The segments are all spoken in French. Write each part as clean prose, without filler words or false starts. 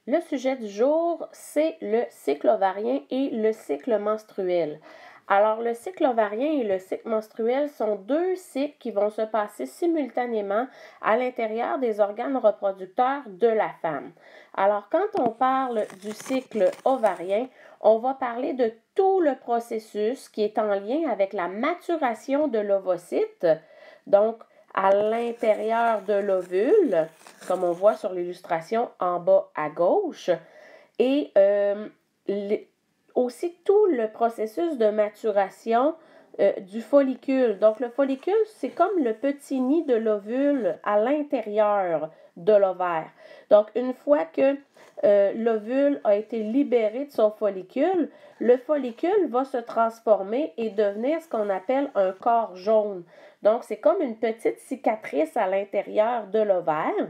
Le sujet du jour, c'est le cycle ovarien et le cycle menstruel. Alors, le cycle ovarien et le cycle menstruel sont deux cycles qui vont se passer simultanément à l'intérieur des organes reproducteurs de la femme. Alors, quand on parle du cycle ovarien, on va parler de tout le processus qui est en lien avec la maturation de l'ovocyte. Donc, à l'intérieur de l'ovule, comme on voit sur l'illustration en bas à gauche, et aussi tout le processus de maturation du follicule. Donc, le follicule, c'est comme le petit nid de l'ovule à l'intérieur de l'ovaire. Donc, une fois que l'ovule a été libéré de son follicule, le follicule va se transformer et devenir ce qu'on appelle un corps jaune. Donc, c'est comme une petite cicatrice à l'intérieur de l'ovaire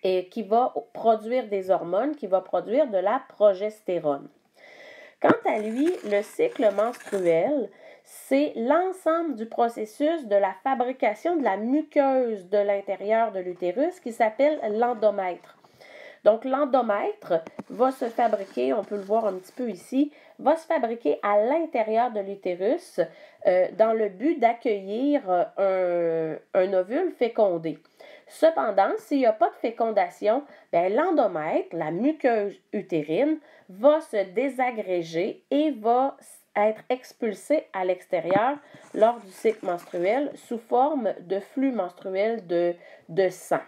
et qui va produire des hormones, qui va produire de la progestérone. Quant à lui, le cycle menstruel, c'est l'ensemble du processus de la fabrication de la muqueuse de l'intérieur de l'utérus qui s'appelle l'endomètre. Donc, l'endomètre va se fabriquer, on peut le voir un petit peu ici, va se fabriquer à l'intérieur de l'utérus dans le but d'accueillir un ovule fécondé. Cependant, s'il n'y a pas de fécondation, l'endomètre, la muqueuse utérine, va se désagréger et va être expulsé à l'extérieur lors du cycle menstruel sous forme de flux menstruel de sang.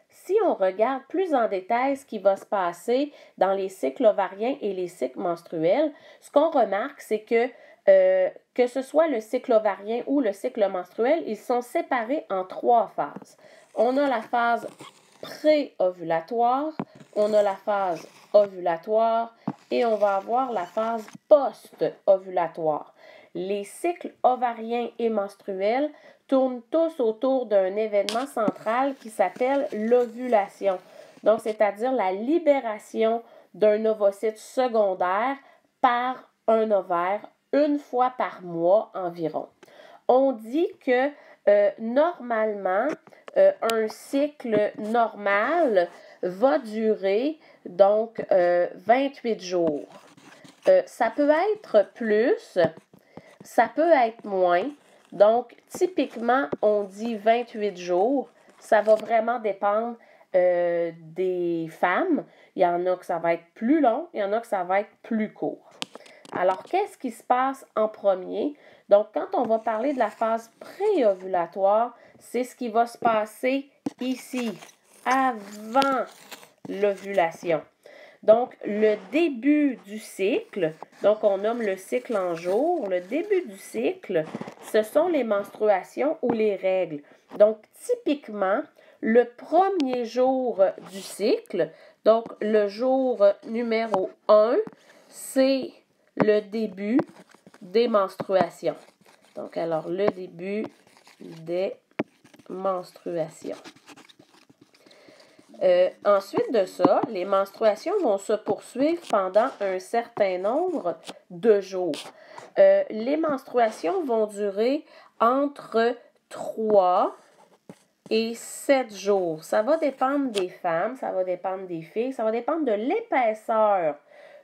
Si on regarde plus en détail ce qui va se passer dans les cycles ovariens et les cycles menstruels, ce qu'on remarque, c'est que ce soit le cycle ovarien ou le cycle menstruel, ils sont séparés en trois phases. On a la phase pré-ovulatoire, on a la phase ovulatoire et on va avoir la phase post-ovulatoire. Les cycles ovariens et menstruels tournent tous autour d'un événement central qui s'appelle l'ovulation. Donc, c'est-à-dire la libération d'un ovocyte secondaire par un ovaire une fois par mois environ. On dit que normalement, un cycle normal va durer donc 28 jours. Ça peut être plus, ça peut être moins. Donc, typiquement, on dit 28 jours. Ça va vraiment dépendre des femmes. Il y en a que ça va être plus long, il y en a que ça va être plus court. Alors, qu'est-ce qui se passe en premier? Donc, quand on va parler de la phase préovulatoire, c'est ce qui va se passer ici, avant l'ovulation. Donc, le début du cycle, donc on nomme le cycle en jours, le début du cycle, ce sont les menstruations ou les règles. Donc, typiquement, le premier jour du cycle, donc le jour numéro 1, c'est le début des menstruations. Donc, alors, le début des menstruations. Ensuite de ça, les menstruations vont se poursuivre pendant un certain nombre de jours. Les menstruations vont durer entre 3 et 7 jours. Ça va dépendre des femmes, ça va dépendre des filles, ça va dépendre de l'épaisseur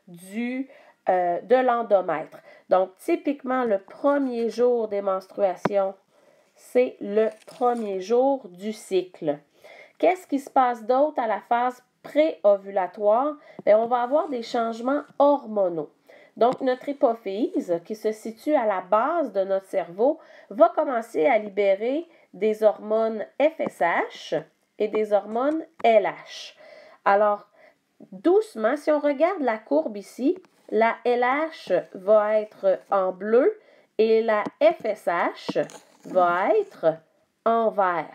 de l'endomètre. Donc, typiquement, le premier jour des menstruations, c'est le premier jour du cycle. Qu'est-ce qui se passe d'autre à la phase pré-ovulatoire? On va avoir des changements hormonaux. Donc, notre hypophyse, qui se situe à la base de notre cerveau, va commencer à libérer des hormones FSH et des hormones LH. Alors, doucement, si on regarde la courbe ici, la LH va être en bleu et la FSH va être en vert.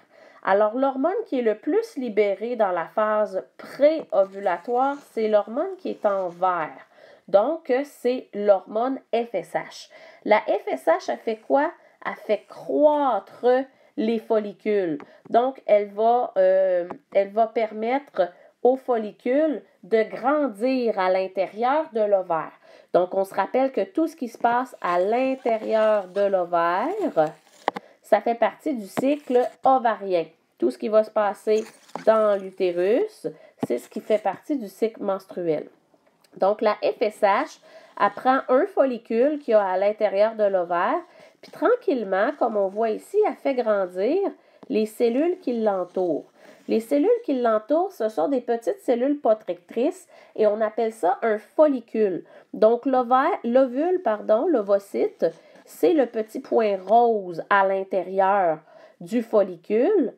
Alors, l'hormone qui est le plus libérée dans la phase pré-ovulatoire, c'est l'hormone qui est en vert. Donc, c'est l'hormone FSH. La FSH, elle fait quoi? Elle fait croître les follicules. Donc, elle va permettre aux follicules de grandir à l'intérieur de l'ovaire. Donc, on se rappelle que tout ce qui se passe à l'intérieur de l'ovaire, ça fait partie du cycle ovarien. Tout ce qui va se passer dans l'utérus, c'est ce qui fait partie du cycle menstruel. Donc, la FSH, elle prend un follicule qu'il y a à l'intérieur de l'ovaire, puis tranquillement, comme on voit ici, elle fait grandir les cellules qui l'entourent. Les cellules qui l'entourent, ce sont des petites cellules protectrices et on appelle ça un follicule. Donc, l'ovocyte, c'est le petit point rose à l'intérieur du follicule.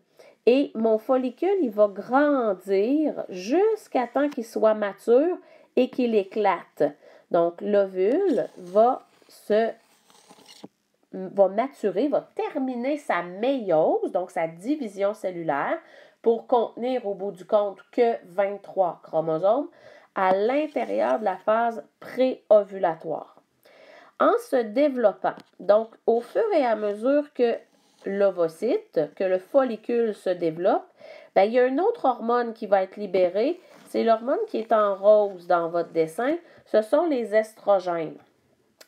Et mon follicule, il va grandir jusqu'à temps qu'il soit mature et qu'il éclate. Donc, l'ovule va maturer, va terminer sa méiose, donc sa division cellulaire, pour contenir au bout du compte que 23 chromosomes à l'intérieur de la phase pré-ovulatoire. En se développant, donc au fur et à mesure que l'ovocyte, que le follicule se développe, bien, il y a une autre hormone qui va être libérée, c'est l'hormone qui est en rose dans votre dessin, ce sont les estrogènes.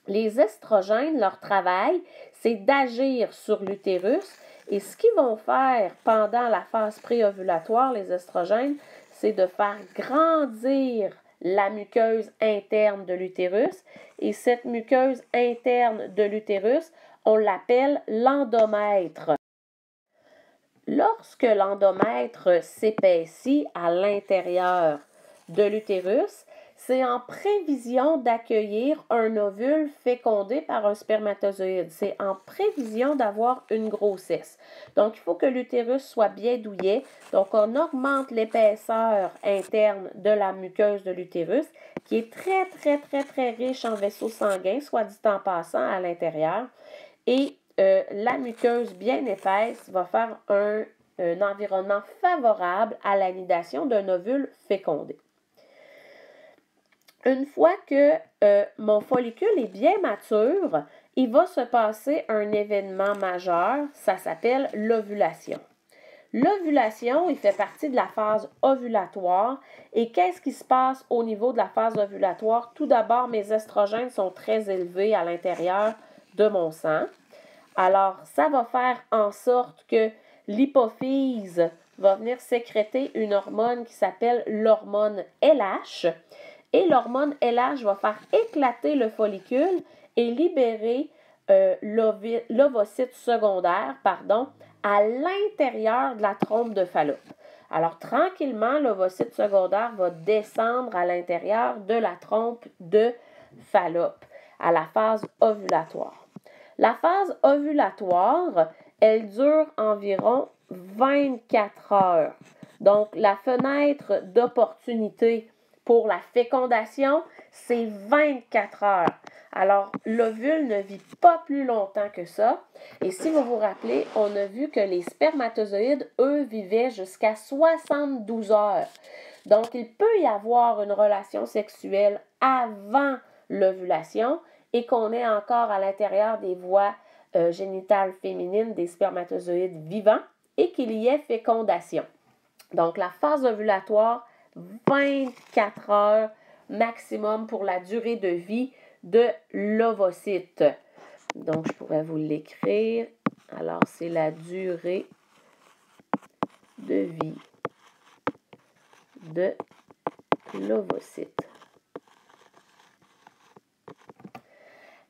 Les estrogènes, leur travail, c'est d'agir sur l'utérus et ce qu'ils vont faire pendant la phase préovulatoire, les estrogènes, c'est de faire grandir la muqueuse interne de l'utérus et cette muqueuse interne de l'utérus, on l'appelle l'endomètre. Lorsque l'endomètre s'épaissit à l'intérieur de l'utérus, c'est en prévision d'accueillir un ovule fécondé par un spermatozoïde. C'est en prévision d'avoir une grossesse. Donc, il faut que l'utérus soit bien douillet. Donc, on augmente l'épaisseur interne de la muqueuse de l'utérus, qui est très, très, très, très riche en vaisseaux sanguins, soit dit en passant, à l'intérieur. Et la muqueuse bien épaisse va faire un environnement favorable à l'anidation d'un ovule fécondé. Une fois que mon follicule est bien mature, il va se passer un événement majeur, ça s'appelle l'ovulation. L'ovulation, il fait partie de la phase ovulatoire. Et qu'est-ce qui se passe au niveau de la phase ovulatoire? Tout d'abord, mes estrogènes sont très élevés à l'intérieur de mon sang. Alors, ça va faire en sorte que l'hypophyse va venir sécréter une hormone qui s'appelle l'hormone LH. Et l'hormone LH va faire éclater le follicule et libérer l'ovocyte secondaire, à l'intérieur de la trompe de Fallope. Alors, tranquillement, l'ovocyte secondaire va descendre à l'intérieur de la trompe de Fallope, à la phase ovulatoire. La phase ovulatoire, elle dure environ 24 heures. Donc, la fenêtre d'opportunité pour la fécondation, c'est 24 heures. Alors, l'ovule ne vit pas plus longtemps que ça. Et si vous vous rappelez, on a vu que les spermatozoïdes, eux, vivaient jusqu'à 72 heures. Donc, il peut y avoir une relation sexuelle avant l'ovulation et qu'on est encore à l'intérieur des voies génitales féminines des spermatozoïdes vivants et qu'il y ait fécondation. Donc, la phase ovulatoire, 24 heures maximum pour la durée de vie de l'ovocyte. Donc, je pourrais vous l'écrire. Alors, c'est la durée de vie de l'ovocyte.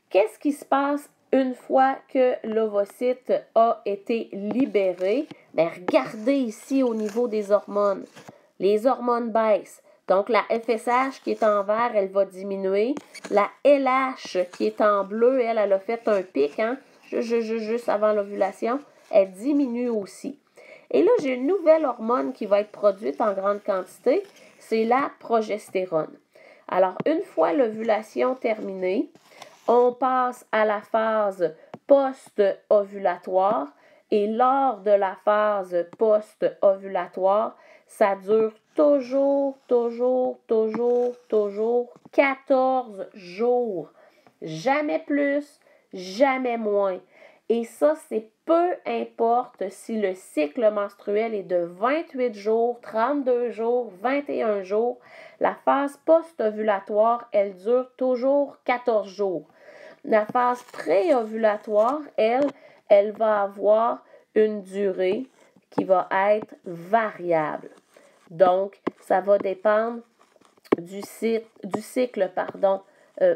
Qu'est-ce qui se passe une fois que l'ovocyte a été libéré? Bien, regardez ici au niveau des hormones. Les hormones baissent. Donc, la FSH qui est en vert, elle va diminuer. La LH qui est en bleu, elle a fait un pic, juste avant l'ovulation. Elle diminue aussi. Et là, j'ai une nouvelle hormone qui va être produite en grande quantité. C'est la progestérone. Alors, une fois l'ovulation terminée, on passe à la phase post-ovulatoire. Et lors de la phase post-ovulatoire, ça dure toujours 14 jours. Jamais plus, jamais moins. Et ça, c'est peu importe si le cycle menstruel est de 28 jours, 32 jours, 21 jours. La phase post-ovulatoire, elle dure toujours 14 jours. La phase pré-ovulatoire, elle va avoir une durée qui va être variable. Donc, ça va dépendre du cycle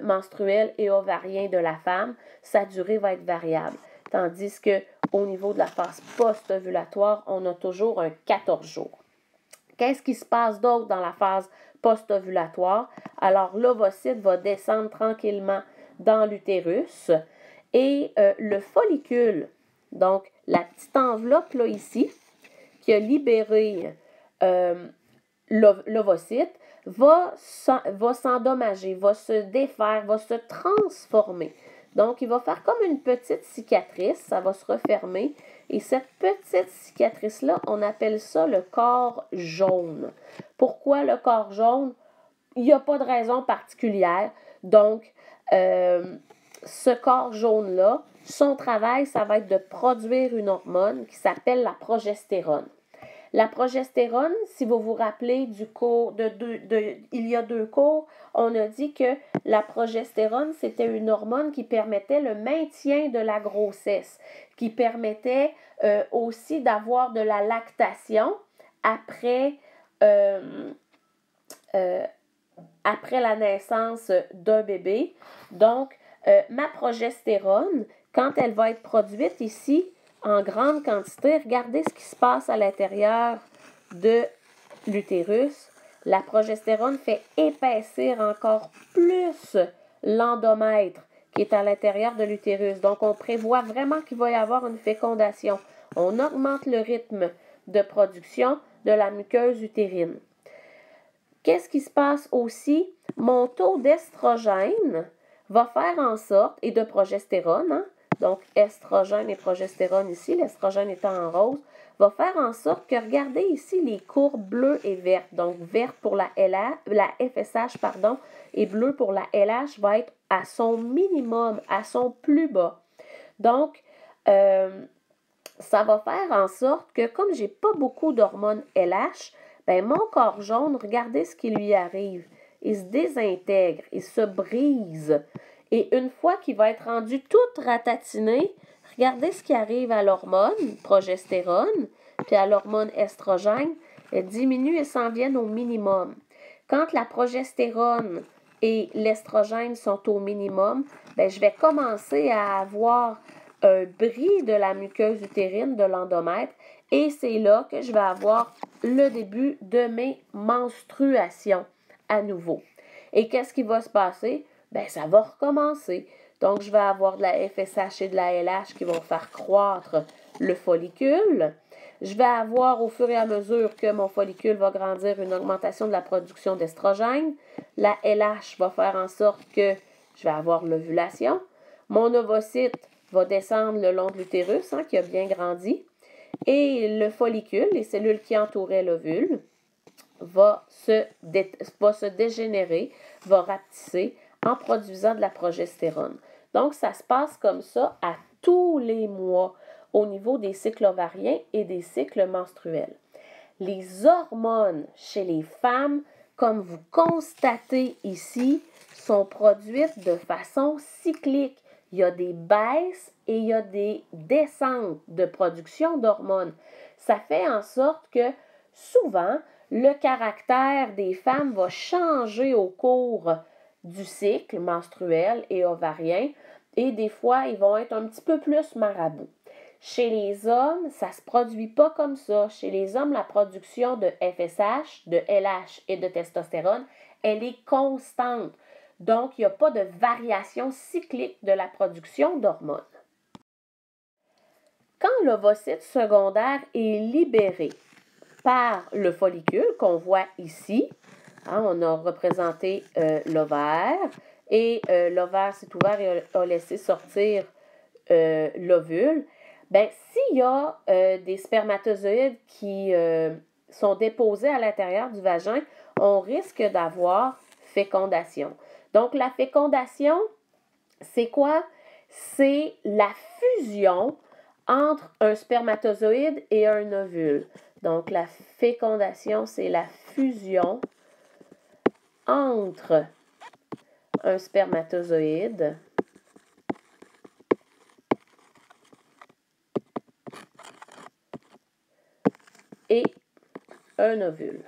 menstruel et ovarien de la femme. Sa durée va être variable. Tandis qu'au niveau de la phase post-ovulatoire, on a toujours un 14 jours. Qu'est-ce qui se passe d'autre dans la phase post-ovulatoire? Alors, l'ovocyte va descendre tranquillement dans l'utérus et le follicule, donc la petite enveloppe là ici, qui a libéré l'ovocyte, va s'endommager, va se défaire, va se transformer. Donc, il va faire comme une petite cicatrice, ça va se refermer. Et cette petite cicatrice-là, on appelle ça le corps jaune. Pourquoi le corps jaune? Il n'y a pas de raison particulière. Donc, ce corps jaune-là, son travail, ça va être de produire une hormone qui s'appelle la progestérone. La progestérone, si vous vous rappelez du cours il y a 2 cours, on a dit que la progestérone, c'était une hormone qui permettait le maintien de la grossesse, qui permettait aussi d'avoir de la lactation après la naissance d'un bébé. Donc, ma progestérone, quand elle va être produite ici, en grande quantité, regardez ce qui se passe à l'intérieur de l'utérus. La progestérone fait épaissir encore plus l'endomètre qui est à l'intérieur de l'utérus. Donc, on prévoit vraiment qu'il va y avoir une fécondation. On augmente le rythme de production de la muqueuse utérine. Qu'est-ce qui se passe aussi? Mon taux d'estrogène va faire en sorte, et de progestérone, hein, donc estrogène et progestérone ici, l'estrogène étant en rose, va faire en sorte que, regardez ici les courbes bleues et vertes, donc verte pour la FSH, et bleu pour la LH, va être à son minimum, à son plus bas. Donc, ça va faire en sorte que, comme j'ai pas beaucoup d'hormones LH, ben mon corps jaune, regardez ce qui lui arrive. Il se désintègre, il se brise. Et une fois qu'il va être rendu tout ratatiné, regardez ce qui arrive à l'hormone progestérone, puis à l'hormone estrogène. Elle diminue et s'en viennent au minimum. Quand la progestérone et l'estrogène sont au minimum, ben je vais commencer à avoir un bris de la muqueuse utérine, de l'endomètre, et c'est là que je vais avoir le début de mes menstruations à nouveau. Et qu'est-ce qui va se passer? Ben, ça va recommencer. Donc, je vais avoir de la FSH et de la LH qui vont faire croître le follicule. Je vais avoir, au fur et à mesure que mon follicule va grandir, une augmentation de la production d'estrogène. La LH va faire en sorte que je vais avoir l'ovulation. Mon ovocyte va descendre le long de l'utérus, hein, qui a bien grandi. Et le follicule, les cellules qui entouraient l'ovule, va se dégénérer, va rapetisser en produisant de la progestérone. Donc, ça se passe comme ça à tous les mois au niveau des cycles ovariens et des cycles menstruels. Les hormones chez les femmes, comme vous constatez ici, sont produites de façon cyclique. Il y a des baisses et il y a des descentes de production d'hormones. Ça fait en sorte que souvent, le caractère des femmes va changer au cours du cycle menstruel et ovarien et des fois, ils vont être un petit peu plus marabouts. Chez les hommes, ça ne se produit pas comme ça. Chez les hommes, la production de FSH, de LH et de testostérone, elle est constante. Donc, il n'y a pas de variation cyclique de la production d'hormones. Quand l'ovocyte secondaire est libéré par le follicule qu'on voit ici, hein, on a représenté l'ovaire et l'ovaire s'est ouvert et a laissé sortir l'ovule. Ben, s'il y a des spermatozoïdes qui sont déposés à l'intérieur du vagin, on risque d'avoir fécondation. Donc, la fécondation, c'est quoi? C'est la fusion entre un spermatozoïde et un ovule. Donc, la fécondation, c'est la fusion entre un spermatozoïde et un ovule.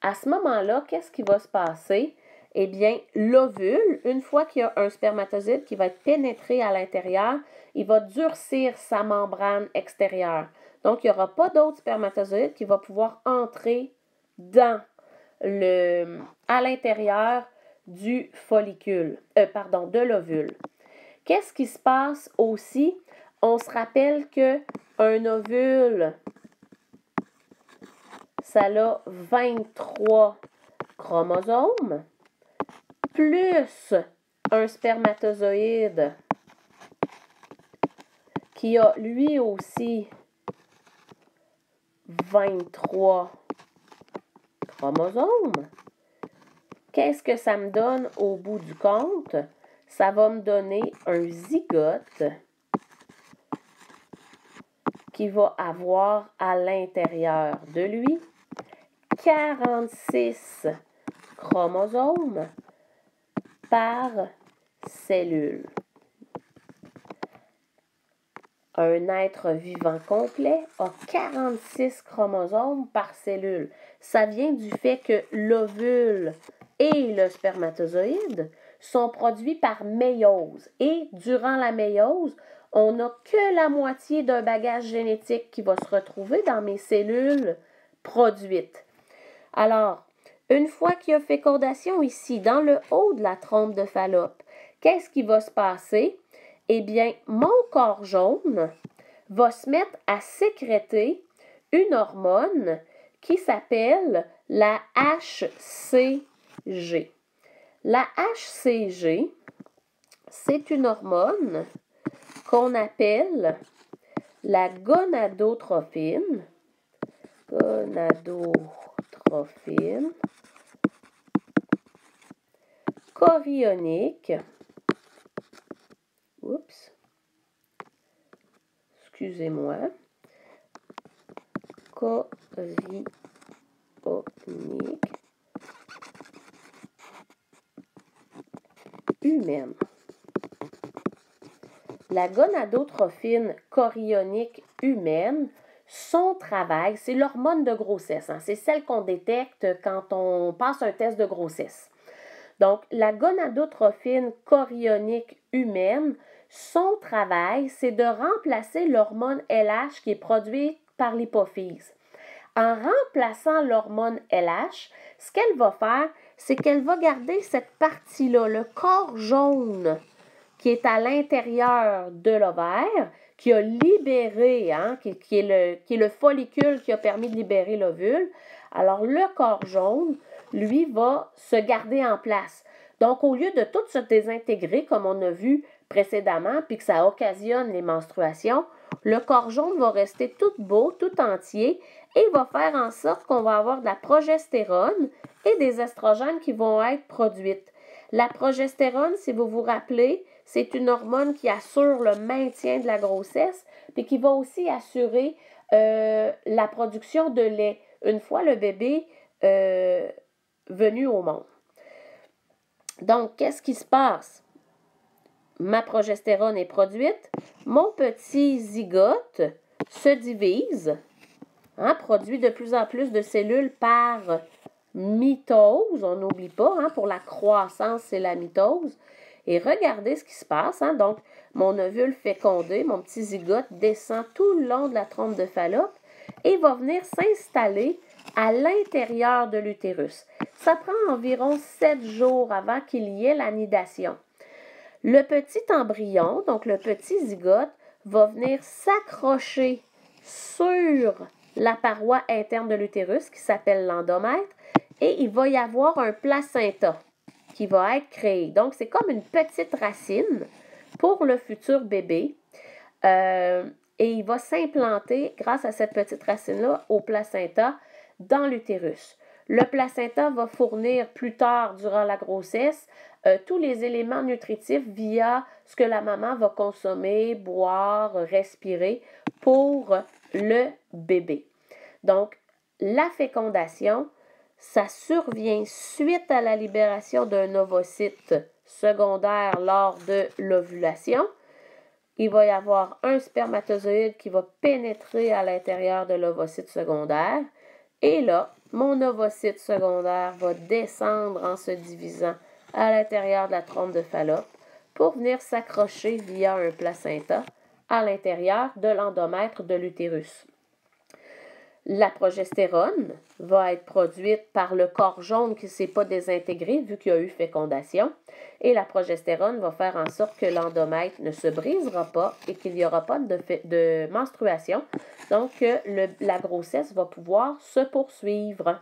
à ce moment-là, qu'est-ce qui va se passer? Eh bien, l'ovule, une fois qu'il y a un spermatozoïde qui va être pénétré à l'intérieur, il va durcir sa membrane extérieure. Donc, il n'y aura pas d'autres spermatozoïdes qui va pouvoir entrer à l'intérieur du follicule, de l'ovule. Qu'est-ce qui se passe aussi? On se rappelle qu'un ovule, ça a 23 chromosomes, plus un spermatozoïde qui a lui aussi 23 chromosomes. Qu'est-ce que ça me donne au bout du compte? Ça va me donner un zygote qui va avoir à l'intérieur de lui 46 chromosomes par cellule. Un être vivant complet a 46 chromosomes par cellule. Ça vient du fait que l'ovule et le spermatozoïde sont produits par méiose. Et durant la méiose, on n'a que la moitié d'un bagage génétique qui va se retrouver dans mes cellules produites. Alors, une fois qu'il y a fécondation ici, dans le haut de la trompe de Fallope, qu'est-ce qui va se passer? Eh bien, mon corps jaune va se mettre à sécréter une hormone qui s'appelle la HCG. La HCG, c'est une hormone qu'on appelle la gonadotrophine. Gonadotrophine chorionique. Oups. Excusez-moi. Chorionique humaine. La gonadotrophine chorionique humaine, son travail, c'est l'hormone de grossesse. C'est celle qu'on détecte quand on passe un test de grossesse. Donc, la gonadotrophine chorionique humaine, son travail, c'est de remplacer l'hormone LH qui est produite par l'hypophyse. En remplaçant l'hormone LH, ce qu'elle va faire, c'est qu'elle va garder cette partie-là, le corps jaune qui est à l'intérieur de l'ovaire, qui a libéré, qui est le follicule qui a permis de libérer l'ovule. Alors, le corps jaune, lui, va se garder en place. Donc, au lieu de tout se désintégrer, comme on a vu précédemment, puis que ça occasionne les menstruations, le corps jaune va rester tout beau, tout entier, et va faire en sorte qu'on va avoir de la progestérone et des estrogènes qui vont être produites. La progestérone, si vous vous rappelez, c'est une hormone qui assure le maintien de la grossesse, puis qui va aussi assurer la production de lait une fois le bébé venu au monde. Donc, qu'est-ce qui se passe? Ma progestérone est produite, mon petit zygote se divise, produit de plus en plus de cellules par mitose, on n'oublie pas, pour la croissance, c'est la mitose. Et regardez ce qui se passe. Donc, mon ovule fécondé, mon petit zygote, descend tout le long de la trompe de Fallope et va venir s'installer à l'intérieur de l'utérus. Ça prend environ 7 jours avant qu'il y ait l'anidation. Le petit embryon, donc le petit zygote, va venir s'accrocher sur la paroi interne de l'utérus qui s'appelle l'endomètre et il va y avoir un placenta qui va être créé. Donc, c'est comme une petite racine pour le futur bébé. Et il va s'implanter, grâce à cette petite racine-là, au placenta dans l'utérus. Le placenta va fournir plus tard, durant la grossesse, tous les éléments nutritifs via ce que la maman va consommer, boire, respirer pour le bébé. Donc, la fécondation, ça survient suite à la libération d'un ovocyte secondaire lors de l'ovulation. Il va y avoir un spermatozoïde qui va pénétrer à l'intérieur de l'ovocyte secondaire Et là, mon ovocyte secondaire va descendre en se divisant à l'intérieur de la trompe de Fallope pour venir s'accrocher via un placenta à l'intérieur de l'endomètre de l'utérus. La progestérone va être produite par le corps jaune qui ne s'est pas désintégré vu qu'il y a eu fécondation. Et la progestérone va faire en sorte que l'endomètre ne se brisera pas et qu'il n'y aura pas de menstruation. Donc, la grossesse va pouvoir se poursuivre.